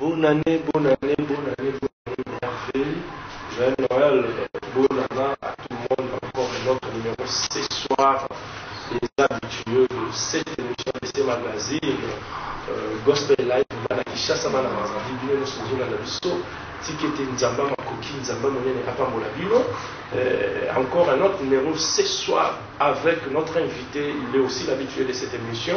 Bonne année, bonne année, bonne année, bonne année, merveille. Joyeux Noël, bonne année à tout le monde. Encore notre numéro ce soir, les habitués de cette émission de ce magazine, Gospel Live, Manakisha Samana Mazadi, Bino Souzula Labiso, Tikete Nzamba Makoki, Nzamba Monene Apambola Bino. Encore un autre numéro ce soir avec notre invité, il est aussi l'habitué de cette émission.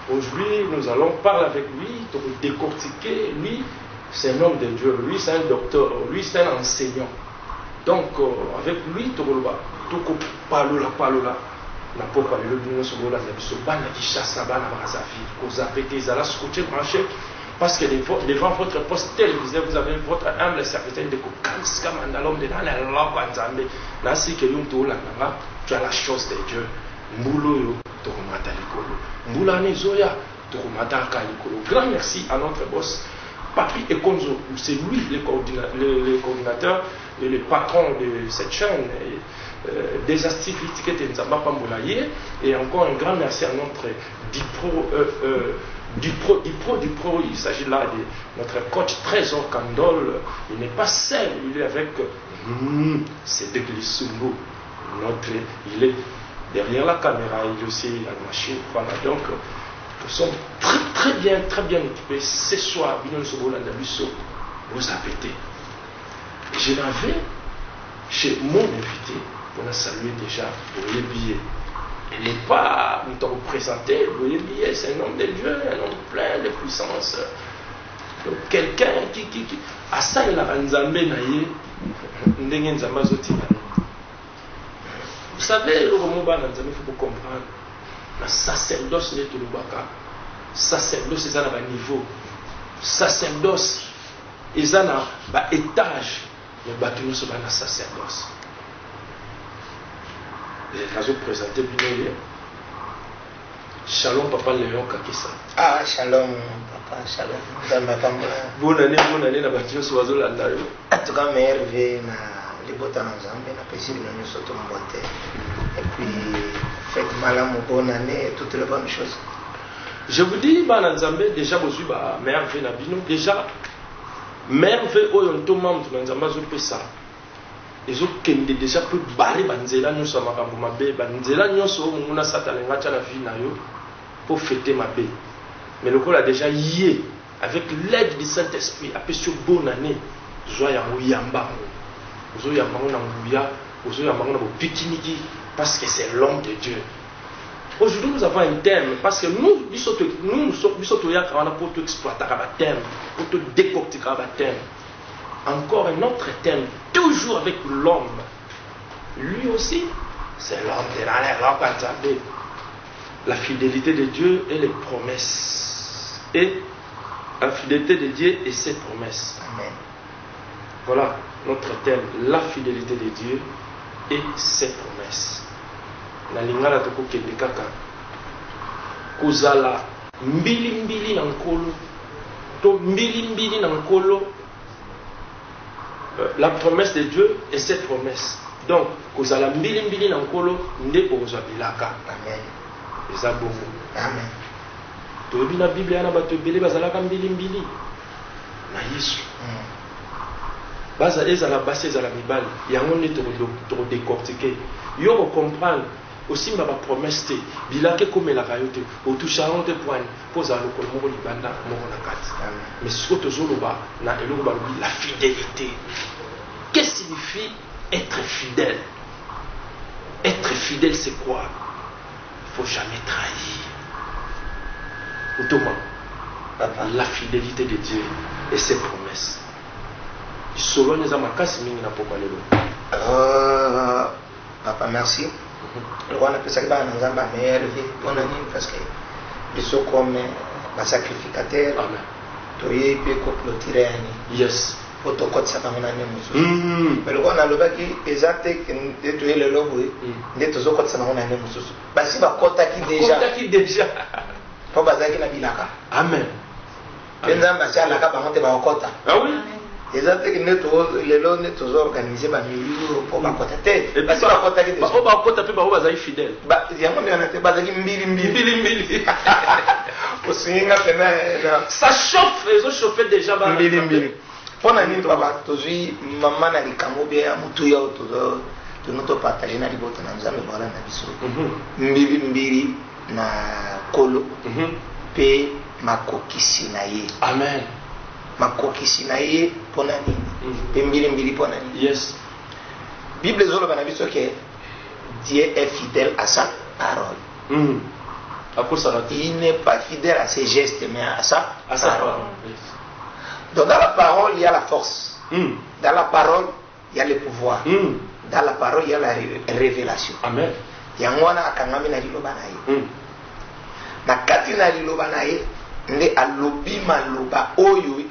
Aujourd'hui, nous allons parler avec lui, pour décortiquer. Lui, c'est un homme de Dieu, lui, c'est un docteur, lui, c'est un enseignant. Donc, avec lui, Toko Palola, n'a pas parlé de nous sur la Bana qui chasse la Bana Brazavi, aux appétés, à la scotcher branché, parce que devant votre poste télévisé, vous avez votre humble serviteur de Kokanska Mandalom de Nana Lokanzambe, Nancy Keyunto Langa, tu as la chose de Dieu. Mboulo Tokomata Likolo. Mboulane Zoya Tokomata Kalikolo. Grand merci à notre boss, Papi Ekonzo. C'est lui le coordinateur et le patron de cette chaîne. Des activités de Nzamba Pamboulaye. Et encore un grand merci à notre Dipro. Il s'agit là de notre coach Trésor Kandol. Il n'est pas seul, il est avec Cédric Lissumbo. Il est derrière la caméra, il est aussi à la machine. Voilà, donc nous sommes très bien équipés. Ce soir, vous appétez. Je l'avais chez mon invité. On a salué déjà le billet. Il n'est pas nous représenté. Le billet, c'est un homme de Dieu, un homme plein de puissance. Donc quelqu'un qui a ça, il a Nzambe naïe, Nzamba Zotina. Vous savez, le Romoba, il faut comprendre. Le sacerdoce n'est pas le baka. Sacerdoce, c'est un niveau. Sacerdoce, c'est un étage. Le bâtiment, c'est un sacerdoce. Je vais vous présenter bien. Shalom, papa Léon Kakisa. Ah, shalom, papa, shalom. Bonne année, la bâtiment, c'est oiseau là. En tout cas, merveille. Les bottes en Zambie, la paisible, nous sommes en beauté. Et puis, faites malam, bonne année, toutes les bonnes choses. Je vous dis, en Zambie, déjà, vous avez merveille, déjà, merveille, on tombe membre dans Zambie, vous ça. Ils ont déjà pu barrer Banzela, nous sommes à Mabé, Banzela, nous sommes à Satalenga, la vie, pour fêter ma baie. Mais le col a déjà yé, avec l'aide du Saint-Esprit, après sur bonne année, joyeux Yamba. Parce que c'est l'homme de Dieu. Aujourd'hui, nous avons un thème. Parce que nous sommes pour tout exploiter un thème, pour tout décortiquer un thème. Encore un autre thème, toujours avec l'homme. Lui aussi, c'est l'homme de la fidélité de Dieu et les promesses. Et la fidélité de Dieu et ses promesses. Amen. Voilà notre thème, la fidélité de Dieu et ses promesses. La lingala toko kende kaka. Kozala mbili nankolo. To mbili nankolo. La promesse de Dieu et ses promesses. Donc, kozala mbili nankolo ndeko ozabilaka. Amen. Eza bongo. Amen. Toyebi na Bible yana bato ebele bazalaka mbili na Yesu. Baza ezala basi ezala mibali yango nde to décortiquer yo comprendre aussi ma promesse te bilake komelaka yo te otushaka te poigne poza lokolo moko libanda moko na kati. Mais ce que tozoloba na eloko balobi la fidélité. Qu'est-ce que signifie être fidèle? Être fidèle, c'est quoi? Il ne faut jamais trahir. Autrement, la fidélité de Dieu et ses promesses. Papa, merci. Le roi n'a pas ça dans Zamba, mais bonne année parce que ils sont comme un sacrificateur. Amen. Tu peux clôturer. Yes. Pour ton code, ça va m'en aller. Mais le roi n'a pas dit exact que tu es le lobo. Ne te zocote ça va m'en aller. Bah si va contacter déjà. Contacter déjà. Pour baser qui n'a bilaka. Amen. Benzamba c'est à la capa monter ba okota. Ah oui. Exactement que les lots nous organisés par milieu pour ma côté. Et parce que ma côté qui bah on va côté puis bah on va y fidèle. Bah il y a mon bien été basé mbili. Aussi ça chauffe, ils ont chauffé déjà bah mbili. Pour nani papa tozui maman na likamo bien mutu ya otozo tunoto partager na libota na nzambe bala na biso. Mbili na kolo. Pe makokisi na ye. Amen. Makokisi na ye pona nini pe mbili pona nini. Yes. Bible zolo bana biso que Dieu est fidèle à sa parole. Il n'est pas fidèle à ses gestes mais à sa parole. Yes. Donc dans la parole il y a la force. Dans la parole il y a le pouvoir. Dans la parole il y a la révélation. Amen. Yangwana akangami na liloba na ye. Na kati na liloba na ye nde alobi maloba oyo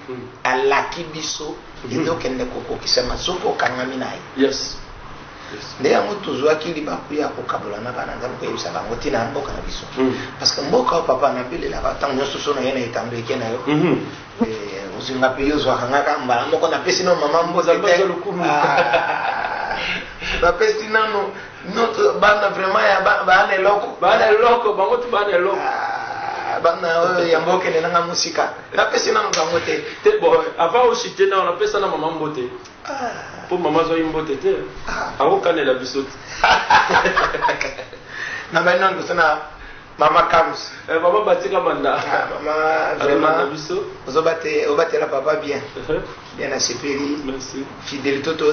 alaki biso ezokende kokokisa masoko okangami na ye. Yes. Nde yango tozwaki libaku ya kokabola na bana nzambe koyebisa bango ntina mboka na biso parce que mboka papa napelelaka ntango nyonso so na ye na etando eke na yo ozinga mpe yo ozwaka ngaka mbala moko napesi no mama mbote te napesi nano bana vraiment ya bana eloko bango tu bana eloko bana ya mboka ne nanga musika napesi nano bango te bon avant aussi te na napesa na mama mbote pour maman zo imbote te akokanela biso te na bana ndo sana mama Kams mama batika manda mama vraiment biso obatela papa bien bien à sepeli. Merci. Fidélité to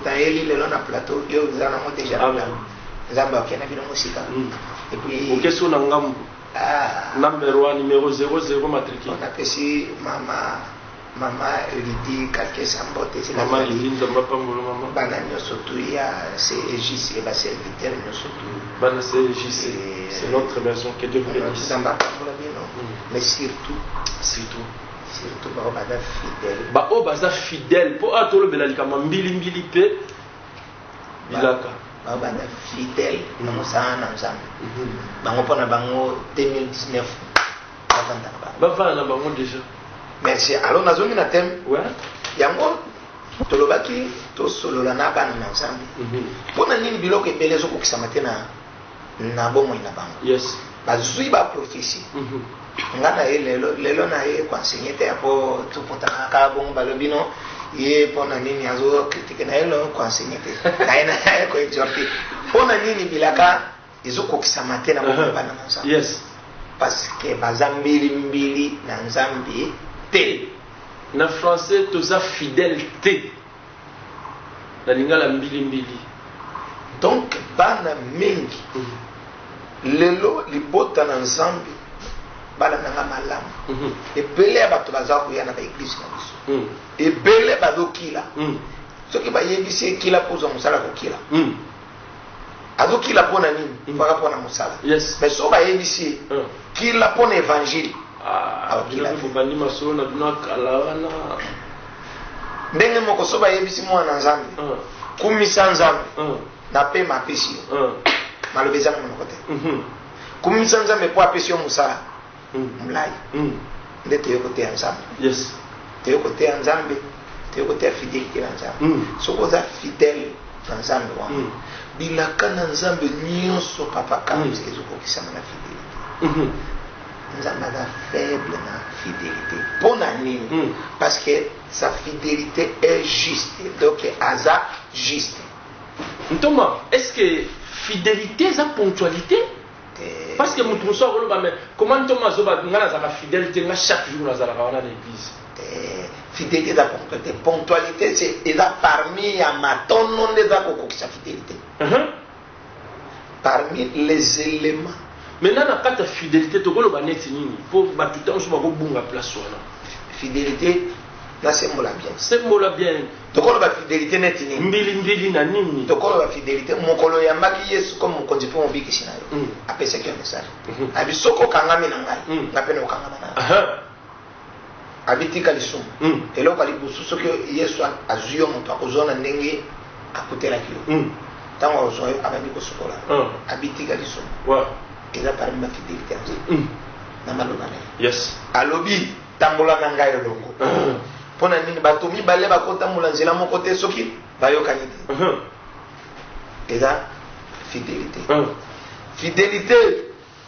taeli le na plateau yo zana mo déjà zamba kena bino musika et puis OK so na ngambu numéro 1 numéro 00 matricule on appelle mama Lidi Kake Sambote c'est la maman Lidi Nzamba Pambolo maman bana nyoso tu ya c'est JC et ba serviteur nyoso tu bana c'est JC c'est notre maison que Dieu bénisse Nzamba Pambolo bien mais surtout baza fidèle po atolo belalika mbili pe bilaka baza fidèle na mosana na nzambe bango pona bango 2019 bavana na bango déjà. Merci. Alors nazomi na thème ouais yango tolobaki tosolola na bana na nzambe pona nini biloko ebele ezokokisa mate na bomoi na bango. Yes. Bazui ba prophétie ngana ye lelo na ye kwansenye te apo tupotaka ka bongo balobino ye pona nini azo critique na yelo kwansenye te na ye ko exhorter pona nini bilaka ezokokisa mate na bomoi bana na nzambe. Yes. Parce que baza mbili na nzambe te na français toza fidélité na lingala mbili donc bana mingi lelo libota na nzambe bala nanga malamu ebele bato baza koya na baeglise na biso ebele bazokila soki bayebisi ekila kozwa mosala kokila azokila mpona nini mpaka mpona mosala mais so bayebisi kila mpona évangile ndenge moko so bayebisi mwana nzambe kumisa nzambe na pe mapesi yo maloba eza na monoko te kumisa nzambe mpo apesi yo mosala molai nde toyokoteya nzambe toyokoteya nzambe toyokoteya fidélité na nzambe soki oza fidèle na nzambe wana bilaka na nzambe nyonso papa Kams ezokokisama na fidélité. Nzambe aza faible na fidélité mpona nini parce que sa fidélité est juste donc aza juste. Ntoma, est-ce que fidélité eza ponctualité? Parce que mutu mosusu akoloba mais comment ntoma azoba nga nazalaka fidélité nga chaque jour nazalaka wana na église? Fidélité eza ponctualité. Ponctualité c'est eza parmi ya matono nde eza kokokisa fidélité. Parmi les éléments. Maintenant na kati ya fidélité tokoloba neti nini po bato ntango so bakobunga place wana? Fidélité nasembola bien. Sembola bien. Tokoloba fidélité neti nini? Mbili na nini? Tokoloba fidélité mokolo yambaki Yesu comme mokonzi mpo mobikisi na yo apesaki yo message abi soko okangami na ngai nga mpe na okangama na yo abitika lisumu eloko alibusu soki Yesu azwi yo moto akozwa na ndenge akutelaki yo ntango azwa yo abandi kosokola abitika lisumu eza parmi ma fidélité na maloba na ye alobi tambola na ngai elongo pona nini bato mibale bakota mulanzela moko te soki bayokani te eza fidélité fidélité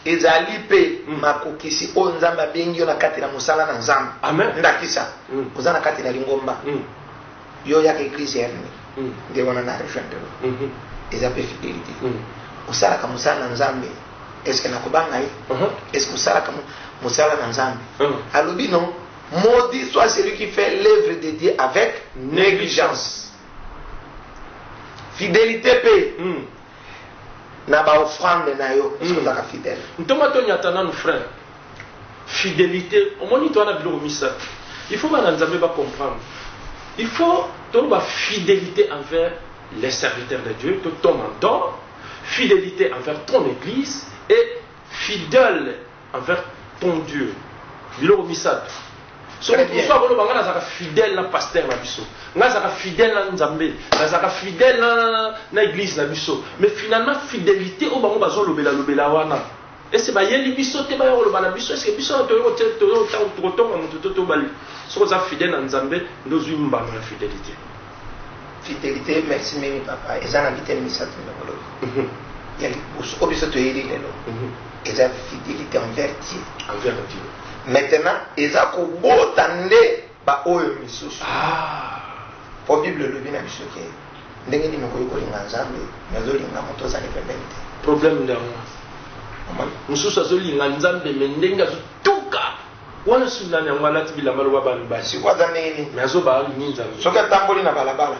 ezali pe makokisi oyo nzambe abengi yo na kati na mosala na nzambe ndakisa oza na kati na lingomba yo yaka eglise yarni nde wana na rejoindre eza pe fidélité osalaka mosala na nzambe est-ce que nakobanga ye est-ce que osalaka mosala na nzambe alobi non maudit soit celui qui fait l'œuvre de Dieu avec négligence fidélité pe na ba offrande na yo est-ce que ozaka fidèle ntoma tonyata nanu frère fidélité omoni to wana biloko misa il faut bana nzambe ba comprendre il faut toloba fidélité envers les serviteurs de Dieu to ton mentor fidélité envers ton église et fidèle envers ton Dieu biloko misa so pourquoi bolo bangana zaka fidèle na pasteur na biso nga zaka fidèle na nzambe nga zaka fidèle na église na biso mais finalement fidélité o bango bazo lobela wana et c'est ba yeli biso te ba yo loba na biso est-ce que biso to tonga mutu to bali so za fidèle na nzambe ndozwi mbanga na fidélité merci mimi papa ezana bitene misatu na bolo yali o biso to yeli lelo eza fidélité envers Dieu maintenant eza kobota nde ba oyo misusu po bible lobi na biso ke ndenge nini kolinga nzambe nazolinga moto ozali pembeni te problème ndango mususu azolinga nzambe me ndenge azotuka wana sulani yango alati bilamba loba banu basi sikwaza ndenge nini me azobalingi nzambe soki atamboli na balabala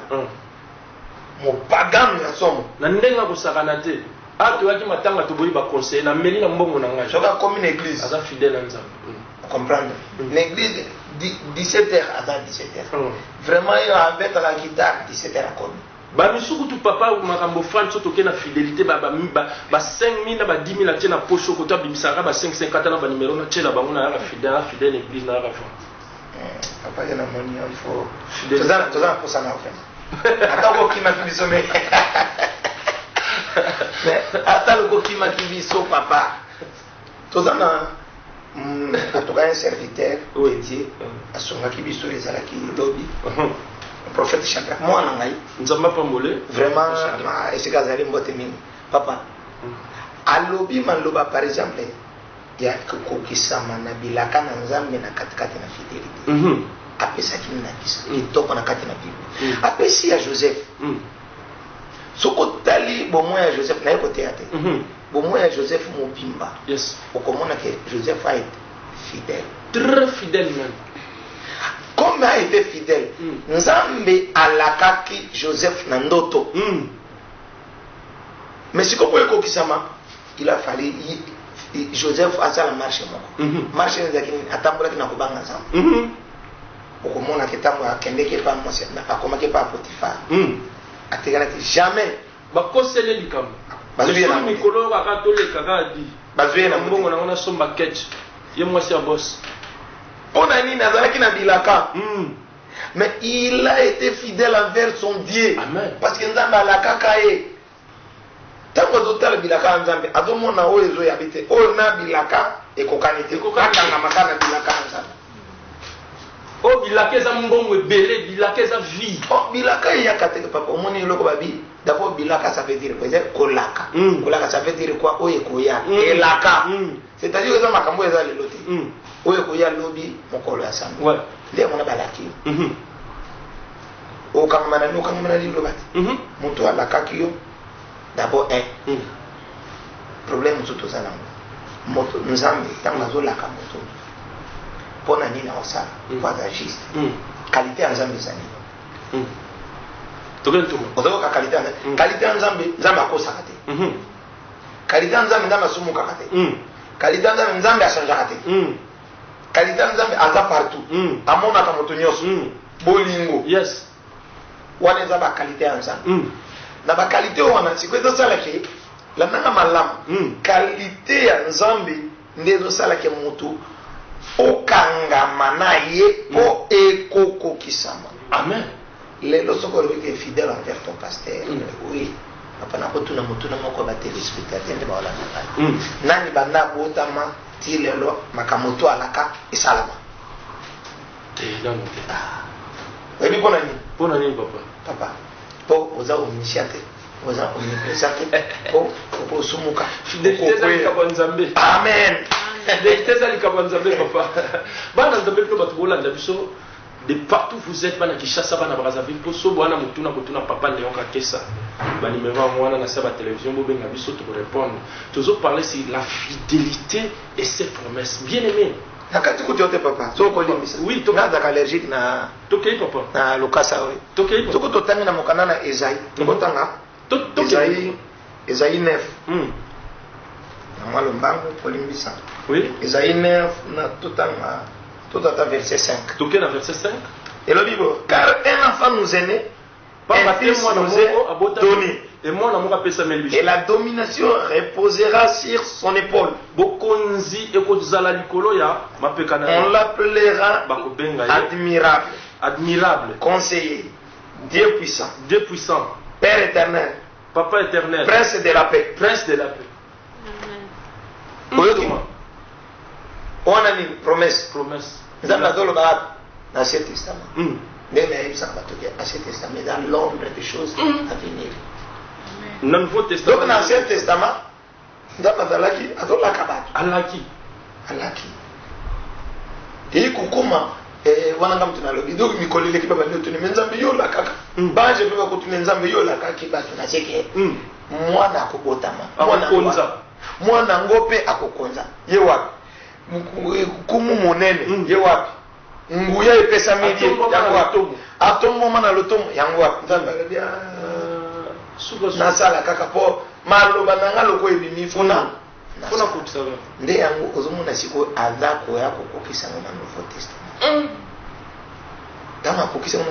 mopagano ya somo na ndenge akosakana te atoyaki matanga toboyi baconseiller na meli na mbongo na ngai soki akomi na église aza fidèle na nzambe comprendre l'église 17h à 17h vraiment yo avec la guitare 17h à comme ba misuku tu papa makambo France soto ke na fidélité ba 5000 na ba 10000 atie na poche ko to bimisaka ba 550 na ba numéro na tshela bango na ya fidèle église na rafa papa ya na moni il faut tozana pour ça na fait attends ko kima kibiso mais attends ko kima kibiso papa tozana en tout cas un serviteur de Dieu a son akibiso ezalaki lobi prophète Chaka moi na ngai nzamba pambolé vraiment esika zali mbote mini papa alobi maloba par exemple ya kokisama na bilaka na nzambe na katikati na fidélité apesaki na kisa kitoko na kati na bible apesi ya Joseph soko tali bomo ya Joseph na yeko théâtre bomo ya Joseph mobimba yes okomona que Joseph a été fidèle très fidèle même comme a été fidèle nzambe alakaki Joseph na ndoto mais si kopo ekokisama il a fallu Joseph asala marché moko marché ezaki atambolaki na kobanga nzambe okomona ke tango akendeki pa mwasi akomaki pa Potifar ategalaki jamais bakosele likambo bazuye na mikolo bakatoleka kadi bazuye na mbongo na ngona somba ketch ye mwasi ya boss pona nini azalaki na bilaka mais il a été fidèle envers son Dieu. Amen. Parce que nzambe alakaka ye tango azotala bilaka nzambe azomona oyo ezoyabite oyo na bilaka ekokani te akanga makana bilaka nzambe oh bilaka eza mbongo ebele bilaka eza vie oh bilaka eyaka te papa omoni eloko babi d'abord bilaka ça veut dire quoi kolaka kolaka ça veut dire quoi oyo ekoya elaka c'est-à-dire eza makambo eza lelo te oyo ekoya lobi mokolo ya sango ouais nde mona balaki okamana ni okamana liloba te moto alakaki yo d'abord problème mosusu toza nango moto nzambe ntango azolaka moto mpona nini aosala po aza juste qualité ya nzambe eza nini ozokoka qualité ya nzambe nzambe akosaka te qualité ya nzambe nzambe asumukaka te qualité ya nzambe nzambe achangeaka te qualité ya nzambe aza partout amonaka moto nyonso bolingo yes wana eza baqualité ya nzambe na baqualité wana siko ezosalaki lananga malamu qualité ya nzambe nde ezosalaki motu okangama na ye po ekokokisama amen lelo soko olobi ke fidèle envers ton pasteur oui papa nakotuna motuna moko batelespectateur nde baolanda ngai nani banda botama ti lelo makambo to alaka esalama oyebi mpona nini? Mpona nini papa? Papa, mpo oza omniscient te, oza omniprésent te, mpo okosumuka. Fidélité ezali likambo ya Nzambe. Amen. Fidélité ezali likambo ya Nzambe papa. Bana Nzambe mpe bato bolanda biso de partout vous êtes, bana Kinshasa, bana Brazzaville, mpo so bwana motuna kotuna papa Léon Kakesa. Ba numéro ya mwana na sa ba télévision bobenga biso to répondre. Toujours parler sur la fidélité et ses promesses. Bien aimé. Nakati kutote papa. Soko limisa. Oui, to na allergique na tokei papa. Na lokasa oui. Tokei. Soko totangi na mokana na Esaïe. Tokotanga. Esaïe 9. Na mwalo mbango polimbisa. Oui. Esaïe 9 na totanga. Totata verset 5. Tokei na verset 5. Et le Bible, car un enfant nous est né, un fils nous est donné. Et la domination reposera sur son épaule. On l'appellera admirable, conseiller, Dieu puissant, Père éternel, Papa éternel, Prince de la paix. On a une promesse. Nous avons dans l'Ancien Testament. Mais l'Ancien Testament est dans l'ombre des choses à venir. Dans le Nouveau Testament. Donc dans l'Ancien Testament, nous avons Alaki. Et Kukuma, wananga mtu nalobi donc mikoli leki baba ndio tuni nzambe yo la kaka. Baje baba ko tuni nzambe yo la kaka ki ba tunacheke. Mwana akobotama. Mwana ngope akokonza. Ye wapi? Kumu monene. Ye wapi? Nguya epesa midi yango wapi? Atombo mana lotomo yango wapi? Nzambe alibia nasala kaka po maloba nanga loko ebimi funa. Funa kutsaba. Nde yango ozomuna siko azako yako kokisa na Nouveau Testament. Dans la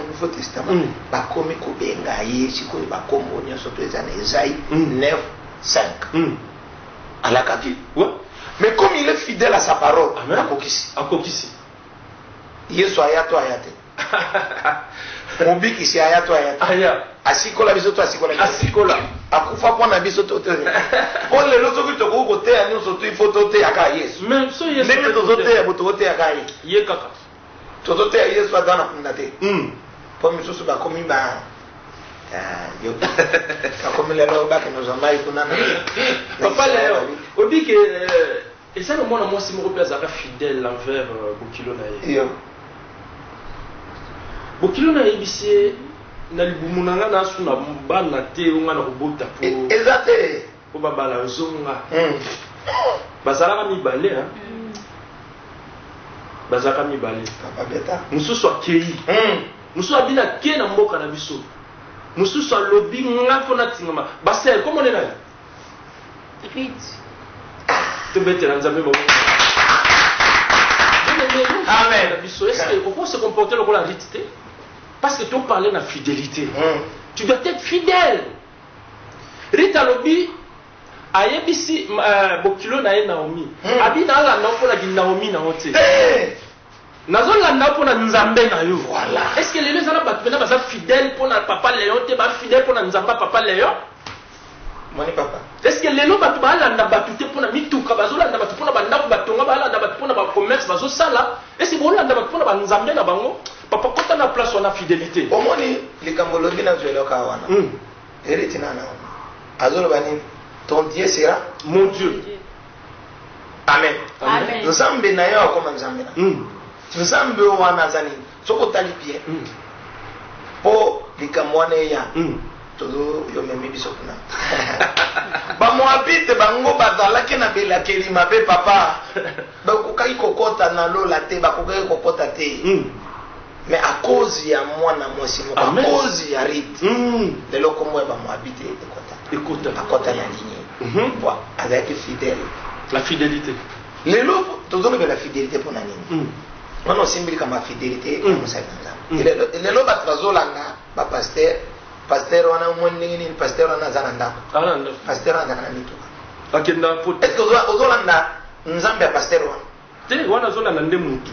Nouveau Testament, bakomi kubenga ye siko bakombo nyonso to ezana Esaïe 9:5. Alakaki. Mais comme il est fidèle à sa parole, akokisi. Yesu ayato ayate. Mobiki si ayato ayate. Aya. Asikola biso to asikola. Asikola. Akufa pona biso to te. On le loto ki to ko te ani so to ifo te aka Yesu. Même so Yesu. Ndenge to te ya boto te aka ye. Ye kaka. To te ya Yesu adana kundate. Po misusu ba komi ba yo. Ka komi le lo ba ke no zamai kunana. Papa Léo, obi ke et ça le monde moi si mon repère sera fidèle envers Bokilo na ye. Bokilo na yebisi na libumunanga na suna bana te nga na kobota po. Exacte. Po babala zonga. Bazalaka mibale hein. Bazalaka mibale. Papa beta. Mususu akei. Mususu abina ke na mboka na biso. Mususu alobi nga fona tingama. Basel comment on est là? Amen. Est-ce qu'on peut se comporter comme la vérité? Parce que tu parlais de la fidélité. Tu dois être fidèle. Rita Lobi, ayebisi Bokilo na Naomi. Abi na la na pona di Naomi na hote. Nazo la na pona Nzambe na yo. Voilà. Est-ce que les gens là ba sont fidèles pour papa Léon, te ba fidèle pour Nzamba papa Léon? Moni papa. Est-ce que les gens ba balanda ba tuté pour na mituka bazolanda ba pour na banda ba tonga balanda ba pour na ba commerce bazo sala? Est-ce que bolanda ba pour na Nzambe na bango? Papa kota na place on a fidélité. Omoni likambolobi na zoeloka wana. Eritina na. Azolo bani ton Dieu sera mon Dieu. Amen. Amen. Nzambe na yo akoma Nzambe na. Nzambe wana zani soko tali bien. Po likamwane ya. Todo yo memi biso kuna. Ba mo habite bango bazalaki na belakeli mabe papa. Ba kokai kokota na lola te ba kokai kokota te. Mais à cause ya mwana mwasi moko, à cause ya rit. De loko mo ba mo habite ekota. Akota na ligne. Voilà, avec fidèle. La fidélité. Lelo todo be la fidélité pour nani. Mano simbili kama fidélité comme ça dans ça. Lelo ba trazolanga ba pasteur wana mwenye ni pasteur wana zananda. Pasteur wana kana mito. Akenda pot. Est-ce que ozolanda nzambe ya pasteur wana? Te wana zolanda nde mutu.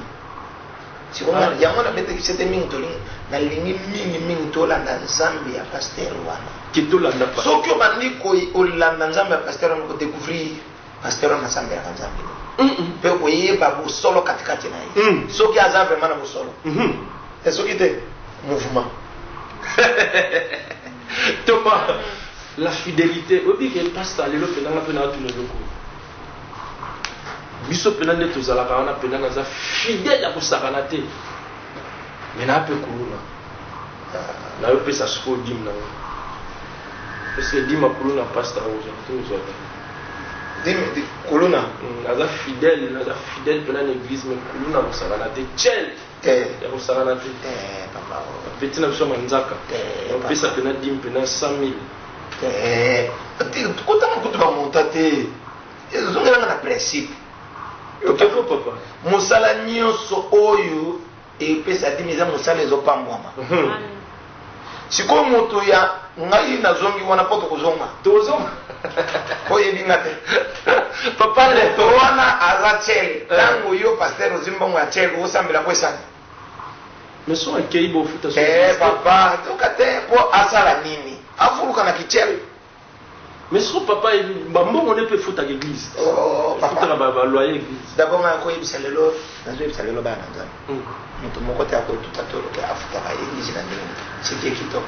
Si on a yamona bete ki c'était mingi toli na lingi mingi tolanda nzambe ya pasteur wana. Ki tolanda pa. Sokyo bandi ko olanda nzambe ya pasteur wana ko découvrir pasteur wana nzambe ya nzambe. Pe ko yeba bo solo katikati na ye. Soki aza vraiment na bo solo. Et soki te mouvement. Thomas, la fidélité. Au dit que pasteur lelo penanga pena tout le loko. Biso pena ne tozala kana penanga za fidèle à kosakana te. Mais na pe kuluna. Na yo pesa siko dim na. Parce que dim kuluna pasteur aujourd'hui nous autres. Dim kuluna. Naza fidèle pena l'église mais kuluna kosakana te. Tchel. Ya kosakana te. Papa. Petit na biso manzaka. Pesa pena dim pena 100,000. Autant que tu vas monter, ils ont un principe. Ok, papa. Moussala nyonso oyo et pesa dimiza moussala ezopa mbwama. Si ko moto ya ngai na zongi wana poto kozonga. Tozonga. Oye bingate. Papa le to wana azachel. Tango yo pasteur ozimbongo ya chel osambela kwesana. Mais so akei bo futa so. Papa, tokate po asala nini? Afuluka na kichel. Mais ce papa, on ne peut foutre à l'église. Oh, papa. Papa. Loyer l'église. D'abord, on a quoi salelo, on a salelo ba nanza. Mutu moko te ako tout atolo ke afuta ba l'église na ndenge. C'est qui kitoko.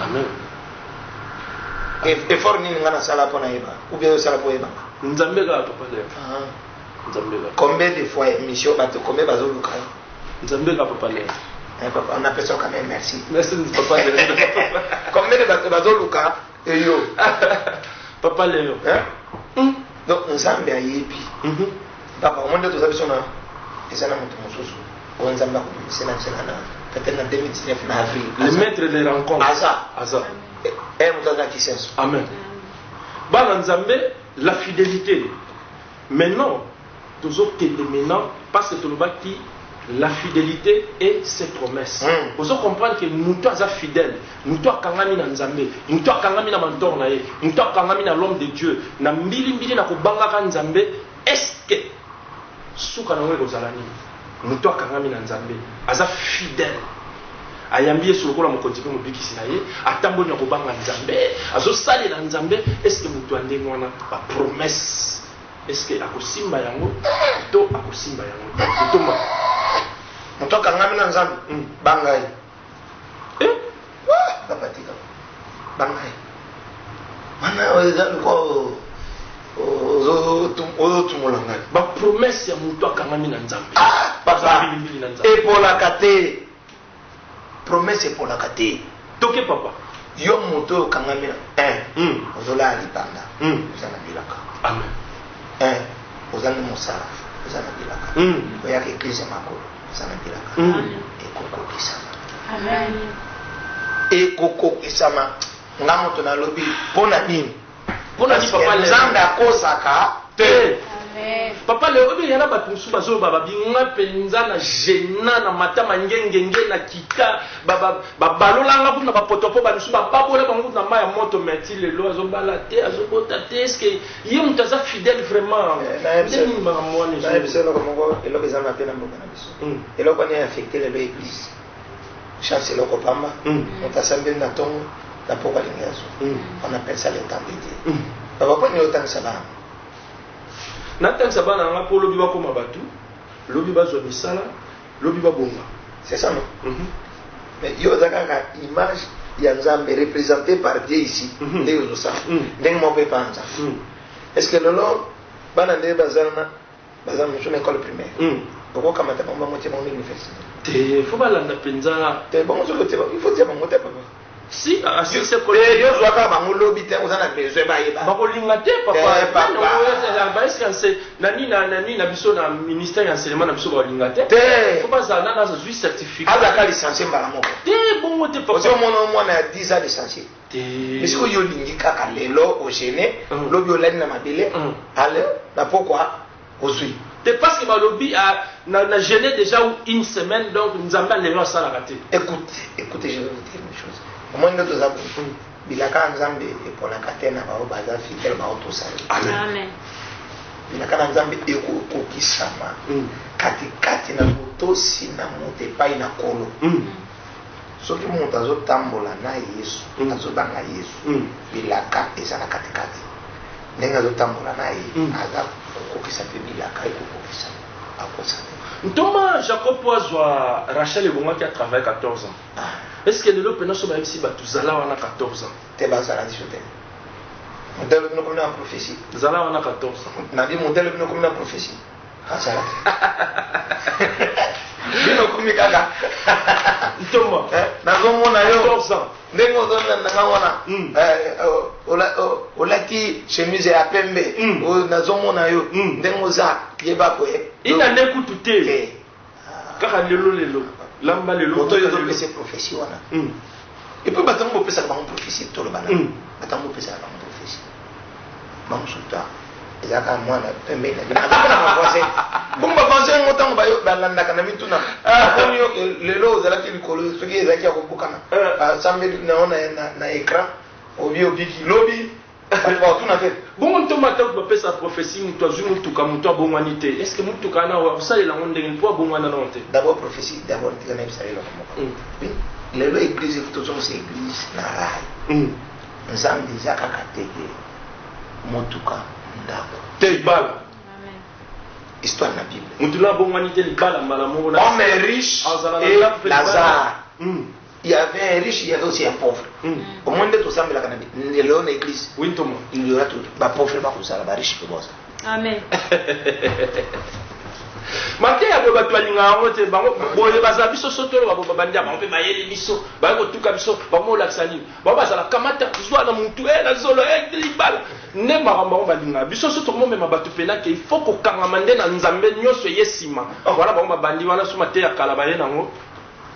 Amen. Effort nini ngana sala pona yeba. Ou bien sala po yeba. Nzambe ga papa le. Nzambe ga. Combien de fois mission bato combien bazo luka. Nzambe ga papa le. Papa, on appelle ça quand même merci. Merci papa le. Combien de bato bazo luka et yo. Papa Léo. Donc, nous avons bien yépi. Papa, au monde de tous les personnes, et ça n'a pas de souci. On a peut-être en 2019 en avril. Le maître des rencontres. Asa. Et nous avons qui sens. Amen. Bah, Nzambe, la fidélité. Maintenant, tous autres maintenant, parce que tout le bâti. La fidélité et ses promesses. Vous allez comprendre que nous sommes fidèles. Nous sommes kangami na Nzambe. Nous sommes kangami na mentor na ye. Nous sommes kangami na l'homme de Dieu. Na mbili na kubanga ka Nzambe. Est-ce que souka na wewe kozalani? Nous sommes kangami na Nzambe. Aza fidèle. Ayambiye sur le kola mokontipe mobikisi na ye. Atambo na kubanga Nzambe. Azo sali na Nzambe. Est-ce que mutu ande mwana ba promesse? Est-ce que akosimba yango? To akosimba yango. Toma. Mutoka ngami na Nzambe bangai bapatika bangai mana oza ko ozo tumulanga ba promesse ya mutoka ngami na Nzambe papa epola kate promesse epola kate toke papa yo moto kangami na ozola alipanda ozana bilaka amen ozana musara ozana bilaka oyaka eglise makolo ekokokisama nga moto nalobi mpona nini papa nzambe akosaka te papa le obi yana bato mosusu bazoba babinga mpenza na gena na matama ngengenge na kita babalolanga kuna bapoto mpo bamisu bababola bango na mai ya moto meti lelo azobala te azobota te eske ye moto aza fidèle vraiment ndenini makambo wana nayebiso eloko moko eloko eza mape na mboka na biso eloko wana affecte lelo église chance eloko pamba moto asambeli na ntongo na mpo balingi azo on appelle ça le temps de Dieu papa poni otangisa bana natangisa bana nga mpo lobi bakoma bato lobi bazwa misala lobi babonga c'est ça non mais yo oza kaka image ya Nzambe représenté par Dieu ici ndenge ozosala ndenge moko mpe pa Nzambe est-ce que lelo bana ndenge baza mosu na école primaire okokamata bango bango tie bango na université te fo balanda mpenza te bango soki otie il faut tie bango te papa si c'est yo zwaka bango lobi te oza na besoin bayeba bakolinga te papa est-ce nani na biso na ministère ya enseignement na biso bakolinga te fo bazala nana azazwi certificat azaka licencié mbala moko te bongo te papa ozo mona mwana ya 10 ans licencié mais siko yo lingi kaka lelo ogene lobi olani na mabele ale na pourquoi ozwi c'est parce que balobi na gêné déjà une semaine donc nous avons les gens ça la raté. Écoutez, je vais vous dire une chose. Au moins nous avons bilaka Nzambe et pour la katena ba baza fidèle ba autosali. Amen. Bilaka Nzambe ekokisama. Kati na motosi na mote pai na kolo. Soki moto azotambola na Yesu, azobanga Yesu. Bilaka ezala katikati. Ndenge azotambola na ye aza kokisa pe bilaka ekokokisa akosa te. Ntoma Jacob azwa Rachel ebongaki a travaillé 14 ans. Est-ce que le pénal soit même si Zala on a 14 ans? T'es bas à la discothèque. Modèle nous comme une prophétie. Zala on a 14 ans. Nabi modèle nous comme une prophétie. Ah ça. Bino comme kaka. Ntoma. Nazomona yo 14 ans. Ndengo donna nangwana. Olati chemise ya pembe. Nazomona yo ndengo za yeba ko ye. Ina nekutu te. Kaka lelo. Lamba lelo. Moto yo dope se prophétie wana. Et puis batango pesa ba prophétie to le bana. Batango pesa ba prophétie. Mamsuta. Ezaka mwana pembe na bina na voisin. Bomba voisin ngotango ba yo balanda kana mituna. Boni yo lelo zalaki likolo soki ezaki akobukana. Sambe naona na écran obi lobi. Bon, on tomate au pesa prophétie, mutu azui mutuka mutu abongwanite. Est-ce que mutuka na wa ça il a ondé une fois bongwana na onte? D'abord prophétie, d'abord tika na bisale la komoko. Lelo église tout son c'est église na rai. Nzambe zaka kateke mutuka ndako. Te bala. Amen. Histoire na Bible. Mutu na bongwanite li bala mbala mo na. Homme riche et Lazare. Il y avait un riche, il y avait aussi un pauvre. Au monde de tout ça, il y a une église. Oui, Thomas. Il y aura tout. Les pauvres, les riches, les riches. Amen. Maté ya baba twalinga ngote bango boye bazabiso sotolo babo babandia bango ba yeli biso bango tuka biso bango laksani baba bazala kamata zwa na muntu na zolo libala ne makambo balinga biso soto mo mema batu pena ke il faut ko kanga mande na nzambe nyoso yesima voilà bango babandi wana suma te ya kala baye nango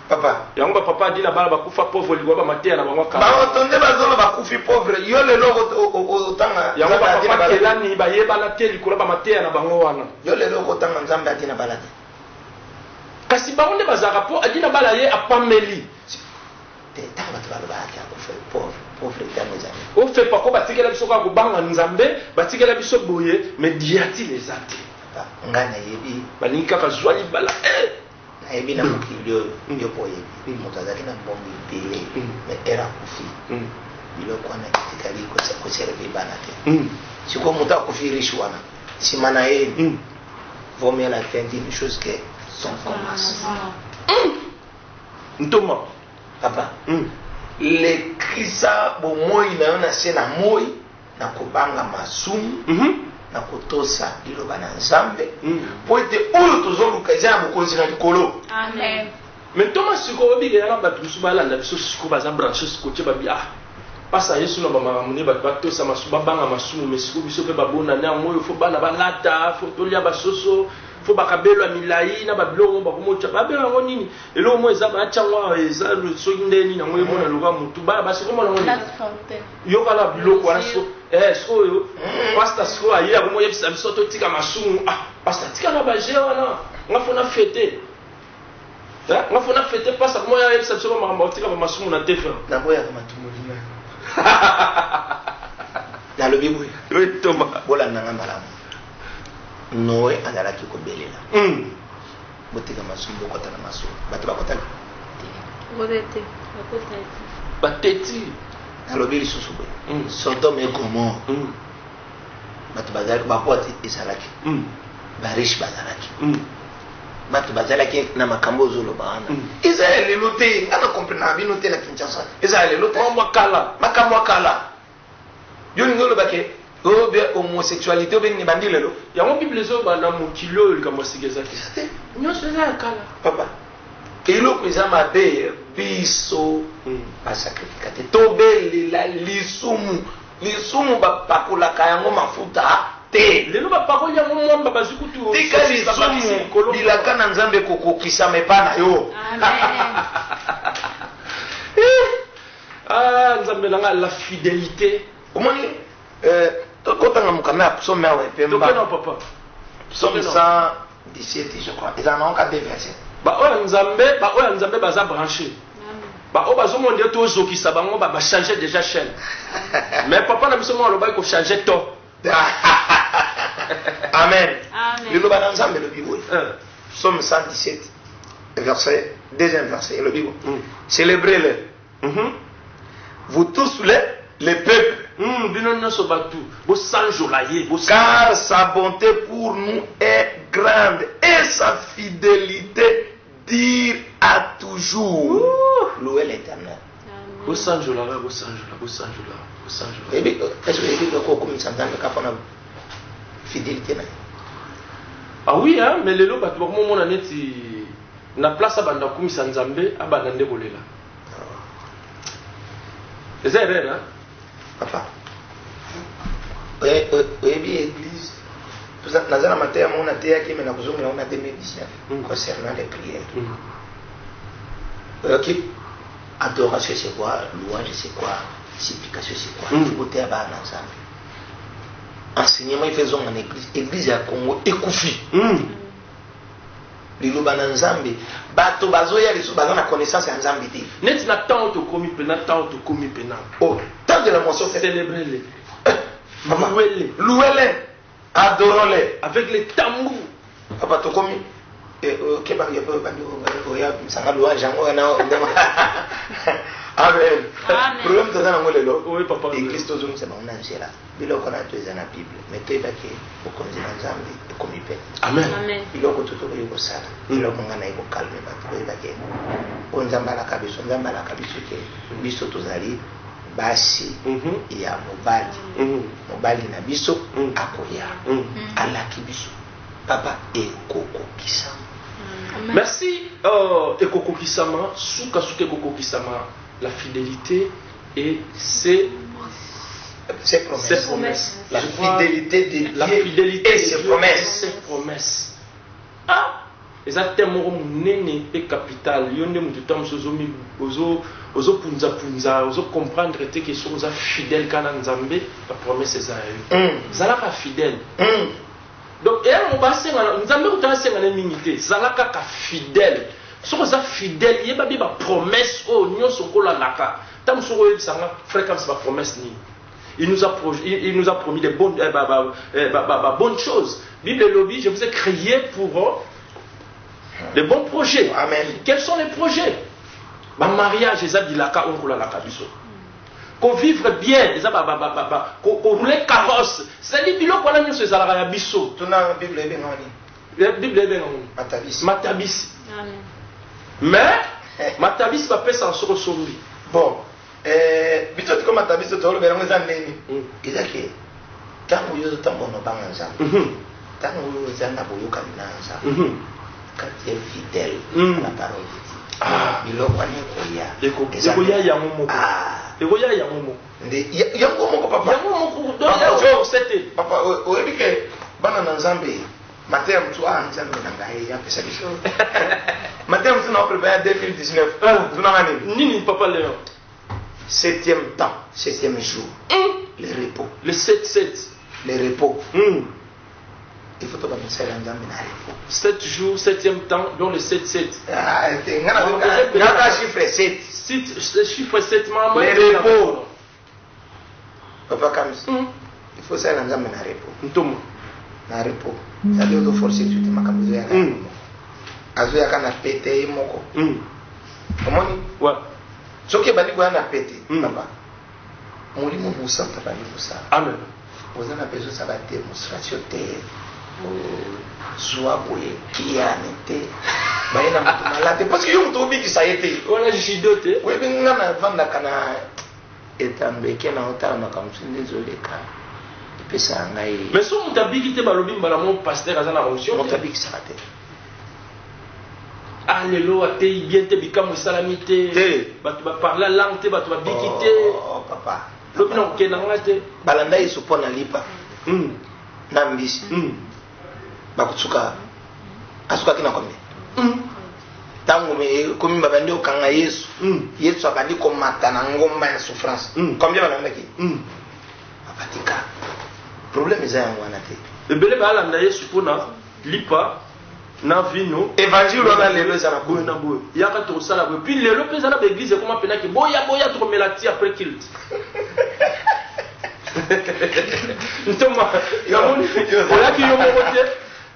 papa yango papa dit la bala bakufa pauvre ligo ba maté na bango kala ba otonde bazolo bakufi pauvre yo le logo otanga yango papa kelani ba yeba la te likolo ba maté na bango wana yo le logo otanga nzambe atina balade kasi bango ne bazaka po adina bala ye apameli te tanga to balo ba ka pauvre tango zami o fait pas ko batikela biso ka ko banga nzambe batikela biso boye mais diati les ate ngana yebi baninka ka zwali bala ebi na mokili oyo yopo yebi moto azalaki na mbongo ebele me era akufi biloko wana etikali koserve bana te sikoyo moto akufi riche wana nsima na ye vaut mieux la fin d'une chose que son commencement. Ntoma papa lekrisa bomoi na yo na se na moi na kobanga masumu na kotosa liloba na nzambe po ete oyo tozoluka eza na bokonzi na likolo. Amen. Mais Thomas sikoyo obikela na bato mosusu balanda biso sikoyo baza branche sikoyo tie babi pasa yesu na bamakambo ne bato batosa masumu babanga masumu mais sikoyo biso mpe babonani yango oyo fo bana balata fo tolia basoso fo bakabelwa milai na babiloko bakomotia babela yango nini eloko mo eza batiango eza soki ndeni nango emona loka motu basikomona ngo yokala biloko wana sikoyo pasta sikoyo aye akomo yebisa biso totika masumu pasta tika na baje wana nga fona fete nga fona fete pasta komo yebisa biso bamakambo otika bamasumu na tefe naboyaka matumolina nalobi boye toma bolandanga malamu Noé azalaki kobelela botika masumu bokota na masumu bato bakotaki bateti nalobi lisusu boye Sodome et Gomorre bato bazalaki bakwati ezalaki bariche bazalaki bato bazalaki na makambo ozoloba wana eza ya lelo te nga na comprendre na bino te na Kinshasa eza ya lelo te makambo akala yo ningi olobake obe homosexualité obe ni bandi lelo yango bible ezobanda mokili oyo likambo asika ezaki nyonso eza ya kala papa eloko eza mabe biso basakrifika te tobelela lisumu bapakolaka yango mafuta te lelo bapakoli yango mwamba bazwi kutu tika lisumu bilaka na nzambe kokokisa mepa na yo nzambe nanga la fidélité omoni tokotanga mokanda ya psaume awa epemba psaume 117 je crois eza na onka de verset baoyo nzambe baza branché baoyo bazomonde to ozokisa bango bachange déjà chaîne mais papa na biso mo alobaki kochange to amen liloba na nzambe elobi boye psaume 117 verset deuxième verset elobi boye célébrez-le vous tous les peuples car sa bonté pour nous est grande et sa fidélité dure à toujours. louer l'éternel. Bosanjola. Est-ce que vous avez comme ça dans le cap on a fidélité? Ah oui, hein, mais le lot, bah, tout le monde a dit, na place à banda comme Sanzambe, à banda de bolela. C'est vrai, hein? Papa. Oui, église. Tout ça, dans la matière, on a été qui m'a besoin, on a 2019 concernant les prières. Ok. Adoration, c'est quoi? Louange, c'est quoi? Supplication, c'est quoi? Il faut être à ensemble. Enseignement, ils font en église. Église à Congo, écoufi. Les loba en Zambie. Bato bazoya les soubazans la connaissance en Zambie. Net na tant de commis pénal. Oh, tant de la mention célébrer-les. Louez-les. Adorons-les. Avec les tambours. Papa, tu commis. Amen. Problème de dans le lot. Oui, papa. Église tous nous c'est bon là. Bilo qu'on a tous dans la Bible. Mais tu es pas qui au continent Zambie et comme il peut. Amen. Bilo que tout est au sala. Bilo qu'on a au calme pas tu es pas qui. On zambala kabiso ke. Biso tozali basi ya mobali na biso akoya. Ala kibiso. Papa ekoko kisama. Merci Ekoko Kisama, Suke Ekoko Kisama, la fidélité et ses promesses. La fidélité de Dieu, la fidélité et ses promesses. Ah, et ça tellement nene et capital. Yonde mututam sozomi ozo punza ozo comprendre que sont fidèles kana Nzambe, la promesse est ça. Zalaka fidèle. Donc, et on va se nous avons commencé à l'immunité. Zalaka fidèle. Si on est fidèle, il y a des promesses. Oh, nous sommes là naka. Tant que nous sommes fréquence la promesse ni. Il nous a promis des bonnes choses. Bible lobby, je vous ai créé pour des bons projets. Amen. Quels sont les projets? Ma mariage, les abilaka, on roule la cabiso. Qu'on vivre bien, qu'on roule carrosse. C'est-à-dire qu'on a mis ce salaire à Bisso. Tu n'as la Bible est bien. La Bible est bien. Matabis. Mais, Matabis va pas s'en sortir. Bon, Bisso, comme Matabis, tu as le bien, il a dit, tant que vous êtes en bon ensemble, tant que vous êtes en bon ensemble, quand tu es fidèle à la parole de Dieu. Ah, il y a un moment. Il y a un moment. Il y a un moment, papa. Papa, oui, que banana Nzambe, matin, tu as un Nzambe Nangaï, il y a fait ça. Matin, tu n'as préparé 2019. Tu n'as rien. Nini, papa Léon. 7e temps, 7e jour. Le repos. Le 7-7. Le repos. Il faut pas penser à Nzambe na repos. 7 jours, 7e temps, donc le 7-7. Ah, il y a un chiffre 7. Le chiffre 7, maman. Le repos. Papa Kams, il faut ça Nzambe na repos. Ntomo. Na repos. Ça doit te forcer tout le makambo ya na. Azoya kana pété moko. Comment ni? Ouais. Ce qui est bani kwa na pété, papa. Mulimo busa tabani busa. Amen. Vous en avez besoin ça va démonstration te. Zouaboué, qui a été. Parce que vous avez dit que ça a été. On a jidoté. Oui, mais nous avons dit que étambe qui na otana comme ça désolé ka. Pesa ngai. Mais si on t'a dit que tu as lobby mon pasteur à la onction. On t'a dit que ça a été. Alléluia, tu es bien te bikam salamité. Bah tu vas parler la langue, bah tu vas bikité. Oh papa. Lobby non kenanga te. Balanda isupona lipa. Nambisi. Bakutsuka asuka kina kombe tangu me komi babandi okanga Yesu Yesu abandi komata na ngomba ya souffrance combien bananda ki apatika problème eza yango wana te ebele bala na Yesu pona lipa na vino évangile wana lelo eza na boye na boye yaka to sala boye puis lelo pesa na l'église comment pena ki boya to melati après kilt ntoma yamoni oya ki yomo kote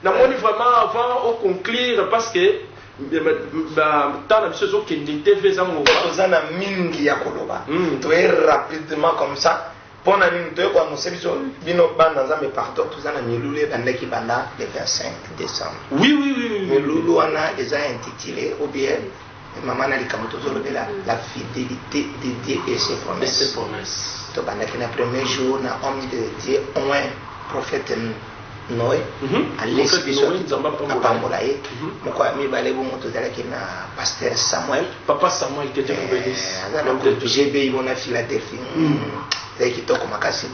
na moni vraiment avant au conclure parce que tant la chose qui n'était fait ça mon ozana mingi ya koloba to est rapidement comme ça pour na minute to kwa mosebiso bino banda Nzambe partout tozana milule bandaki banda le 25 décembre oui milulu wana eza intitulé ou bien maman a dit que la fidélité de Dieu et ses promesses. Donc, pendant que le premier jour, l'homme de Dieu, un prophète Noé, à l'esprit à Pambolaye, mon ami Balebo Motozalaki na pasteur Samuel. Papa Samuel qui était pour GB, mon a Philadelphie, qui toque Makasi.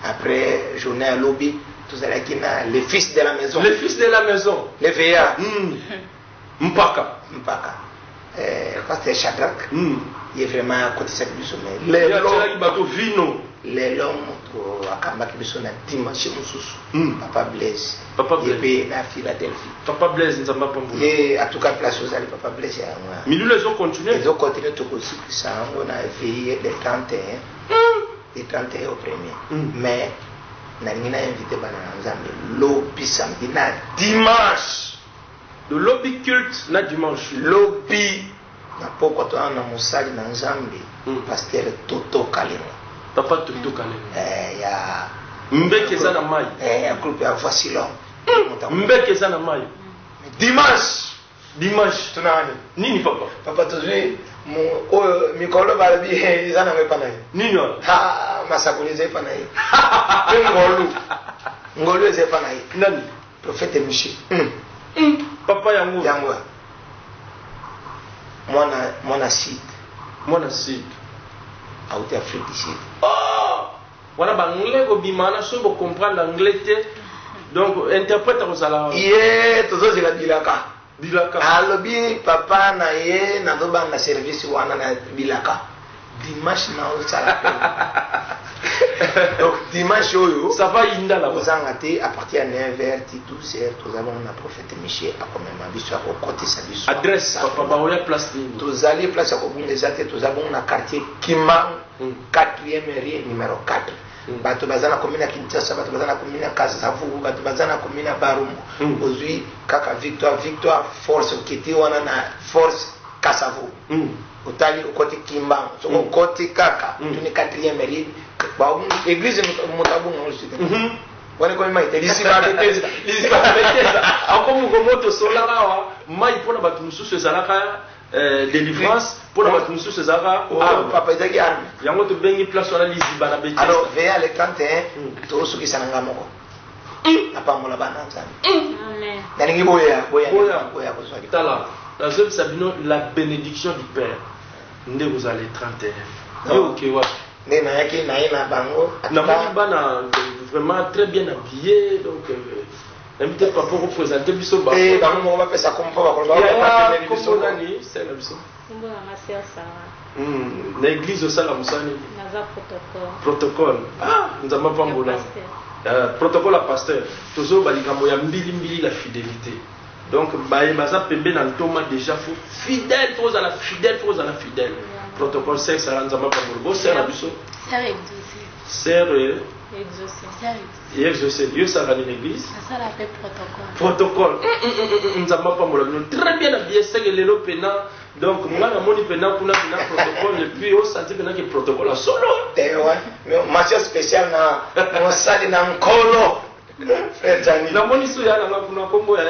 Après, journée à lobby, tout allait qui na les fils de la maison. Les fils de la maison. Les veillards. Mpaka. Pasteur Shadrach. Il est vraiment à côté de cette mission. Les hommes akamba kibiso na dimanche mususu Papa Blaise yebe na Philadelphie. Papa Blaise nzamba pambu et en tout cas place aux ali Papa Blaise ya moi mais nous les ont continué tout aussi ça on a veillé les 31 au premier mais na ngina invité bana nzambe lobby samedi na dimanche le lobby culte na dimanche lobby na poko to na musali na nzambe pasteur Toto Kalemo. Papa Toto Kalemo. Ya Mbeke za na mai. Ya groupe ya Voisilon. Mbeke za na mai. Dimanche. Tunani. Nini papa? Papa tozwi mikolo balabi za na mepa naye. Nini wa? Ha masakuli ze pa naye. Ngolu ze pa naye. Nani? Prophète Michel. Papa yangu. Mwana Sid. Out Afrique du Sud. Oh! Voilà, l'anglais, bimana, si vous comprenez l'anglais, donc interprète aux alarmes. Yeah, tout ça, c'est la bilaka. Bilaka. Alobi, papa, na ye, na doba na service wana na bilaka. Dimanche, na osala. Donc, dimanche, ça va inda là. Vous en avez à partir de 9h, 12h, nous avons un prophète Michel à quand même un au côté de adresse, papa, baoya place. Tous allez place à Kobun des Athées, nous avons un quartier Kimang, 4e rue, numéro 4. Bato bazana commune à Kinshasa, bato bazana commune à Kasavu, bato bazana commune à Barumo. Aujourd'hui, Kaka Victoire, force qui était on a force Kasavu. Otali au côté Kimbang, au côté Kaka, tu n'es 4e rue. L'église Motabou aussi. On est comme il ici va Bethesda. Ici va Bethesda. Encore mon moto solara, mai pour la batu sous zalaka délivrance pour la batu sous zalaka. Papa Zaki arme. Yango to bengi place sur la liste bana Bethesda. Alors veille le 31 to suki sananga moko. Apa mola bana nzambe. Amen. Nalingi boya ko swali. Tala. La zone Sabino la bénédiction du Père. Ndé vous allez 31. Yo ke wa vraiment très bien habillé, donc invité pas pour représenter Bissot. On va faire ça comme l'église au Salamusani. Protocole. Ah, nous avons pas mbola. Protocole à pasteur. Toujours balikambo ya mbili la fidélité. Donc baza pembe na ntoma déjà faut fidèle, faut à la fidèle. Protocole sexe à l'anzama pambolbo, sœur Abisso. Sœur exaucé. Dieu ça va dans l'église. Ça l'appelle protocole. Nzama pambolbo. Très bien habillé, c'est que le pena. Donc moi na moni pena kuna protocole et puis au senti pena que protocole à solo. Mais mention spéciale na mon sali na nkolo. Frère Jani. Na moni so ya na kuna kombo ya.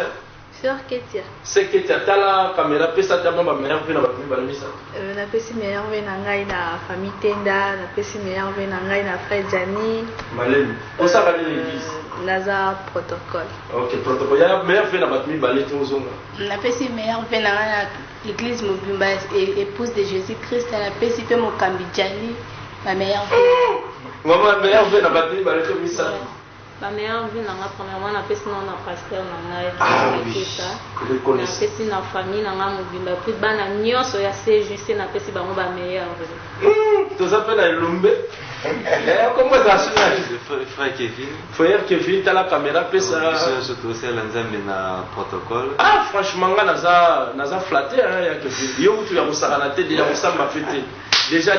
C'est que tu as la caméra, pesa ta maman meilleur vue na balmisa. Na pesi meilleur vue na ngai na famille Tenda, na pesi meilleur vue na ngai na frère Jani. Malène. Pour ça va l'église. Lazare protocole. OK, protocole. Ya meilleur vue na batmi balé tozonga. Na pesi meilleur vue na l'église Mobimba épouse de Jésus-Christ, na pesi pe Mokambi Jani, ma meilleure vue. Maman meilleur vue na batmi balé tomisa. Ma meilleure vie n'a pas premièrement na pesi na pasteur na ngai. Ah oui. Na pesi na famille na nga mobimba puis bana nyonso ya CJC na pesi bango ba meilleure vie. Tout ça peut na Lumbe. Comment ça se frère Kevin. Frère Kevin t'as la caméra pesa. Je te aussi l'ensemble na protocole. Ah franchement naza flatté hein ya Kevin. Yo tu ya musara na tête ya musamba fêter. Déjà.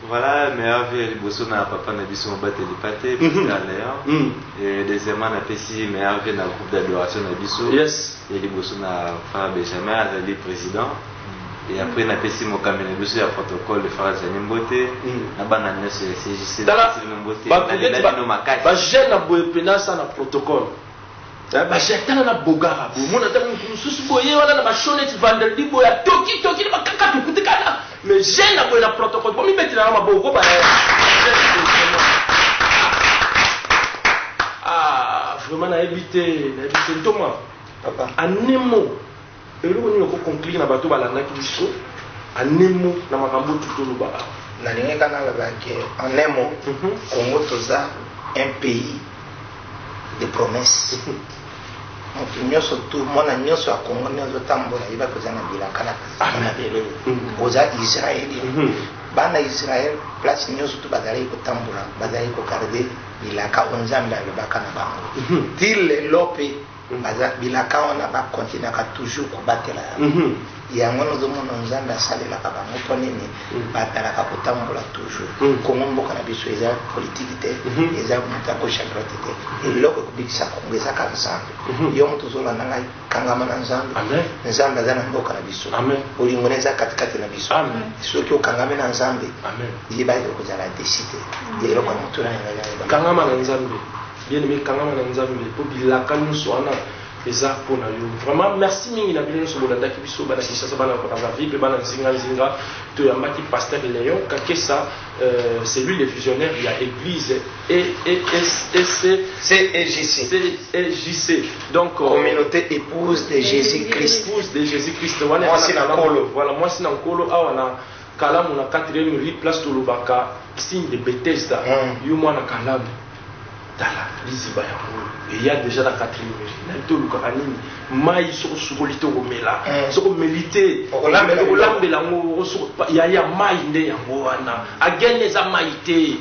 Voilà, mais avec les na papa na biso mobate lipate Léon. Et deuxièmement na pesi mais avec na groupe d'adoration na biso. Yes. Et les na frère Benjamin azali président. Et après na pesi mokambi na biso ya protocole le frère Zanimbote. Na bana nyose CJC na Mbote. Ba jeune na boye pena ça na protocole. Bajatana na bogara bo mona ta mususu boye wana na bashonete vendredi boya toki na makaka tukutikana mais j'ai na boya protocole bo mi metira na maboko ba vraiment na éviter Thomas papa anemo eloko ni ko conclure na bato balanda ki biso anemo na makambo tutolo ba na ninga kana la banque anemo Congo toza un pays de promesses. Nyonso tu mona nyonso ya Congo nyonso tambola iba kozana bilaka na belele oza Israël bana Israël place nyonso tu bazali kotambola bazali ko garder bilaka onzamba alobaka na bango til lope baza bilaka wana ba continue ka toujours kobatela yango nozomona nzambe asalelaka bango mpo nini batalaka kotambola toujours Kongo mboka na biso eza politique te eza moto akosha droite te eloko ekobikisa Kongo eza kaka nzambe yo moto ozolanda ngai kangama na nzambe nzambe aza na mboka na biso bolingo eza katikati na biso soki okangami na nzambe yeba ekozala desite eloko ya moto na kangama na nzambe bien aimé kangama na nzambe po bilaka nyonso wana eza pona yo vraiment merci mingi na bino nyonso bolanda ki biso bana Kinshasa bana Brazzaville pe bana nzinga to yambaki pasteur Léon Kakesa c'est lui le visionnaire il y a église et JC donc communauté épouse de Jésus-Christ voilà moi c'est nkolo awa na kalamu na 4e rue place Tolobaka signe de Bethesda yo mwana kalamu tala liziba ya ngolo il y a déjà la 4e rue na to luka nini mai soko sukolito komela soko melite olambela ngo soko ya mai nde yango wana agene za mai te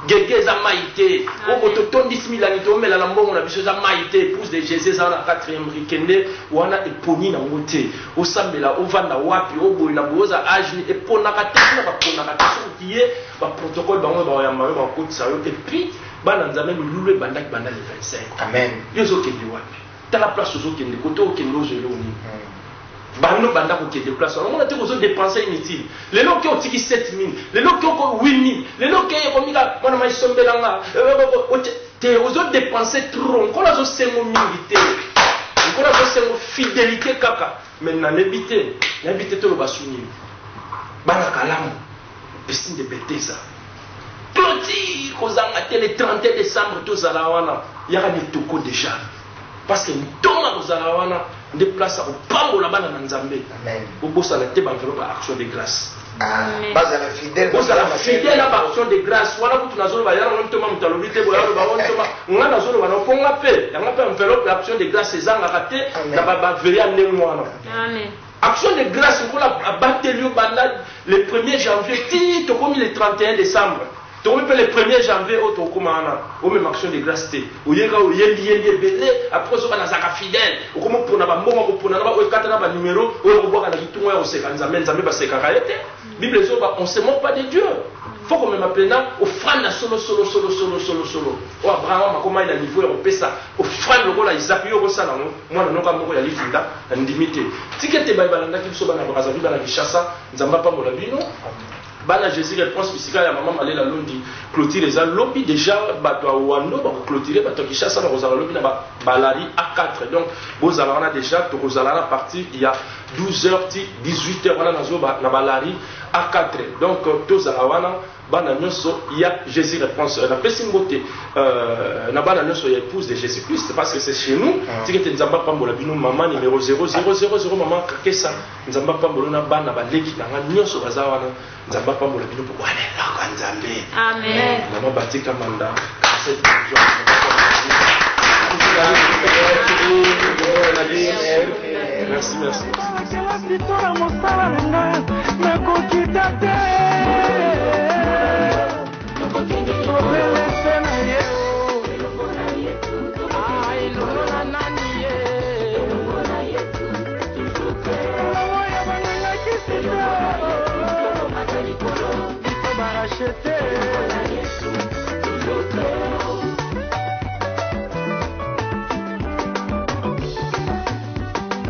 gege za mai te o to tondis milani to mela na mbongo na biso za mai te épouse de Jésus za na 4e rue kende wana eponi na ngote osambela ovanda wapi oboyi na boza age ni epona ka te na bapona ka te soko kiye ba protocole bango ba ya mawe ba kotisa yo et puis bana nzambe lulwe bandaki banda le 25 amen yezo kende wapi tala place ozo kende koto kende ozo loni bano banda ko kende place on a te ozo dépenser inutile lelo ke otiki 7000 lelo ke ko 8000 lelo ke ko mika mwana mai sombelanga te ozo dépenser trop ko la zo sengo mingi te ko la zo sengo fidélité kaka mais na nebité to lo basuni bana kalamu piscine de Bethesda clôture kozanga le 31 décembre tous à la wana yaka mitoko déjà parce que ntoma kozala wana de place au pambola bana na nzambe amen obosa na te banvelo ba action de grâce bazala fidèle na ba action de grâce wana kutu nazolo ba yara ntoma mutalobi te boya ba ntoma nga nazolo ba ponga pe yanga pe enveloppe action de grâce ezanga kate na ba veya ndenge wana amen action de grâce pour la battelio banda le 1er janvier ti to comme le 31 décembre. Donc le 1er janvier au Komana, au même action de grâce té. Au yega au yeli belé après ça na zaka fidèle. Au comme pour na ba mbongo pour na ba au katana ba numéro au boka na kitunga au sekanza menza meba sekaka yete. Bible zo ba on se moque pas de Dieu. Faut qu'on même appelena au frère solo. O Abraham makoma ina niveau ya pesa. Au frère lokola Isaac yo ko sala mwana noka moko ya lifinda na ndimité. Tikete ba balanda ki so bana Brazzaville bana Kinshasa nzamba pa mola bino. Bana Jésus réponse physique ya maman malela londi clôture les lobby déjà bato wando ba clôturer bato Kinshasa na rozala lobby na balari A4 donc bozala on a déjà to rozala na partir il y a 12h 18h on a na balari A4 donc tozala wana bana nyonso il y a Jésus réponse na pesimbote na bana nyonso ya épouse de Jésus-Christ parce que c'est chez nous tikete nzamba pambola bino maman numéro 0000 maman Kakesa nzamba pambola na bana baleki na nyonso bazawana nzamba pambola bino pour wana la nzambe amen maman batika manda cette merci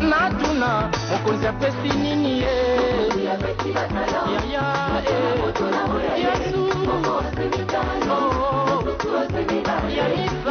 Natuna mokonzi apesi nini ye Yesu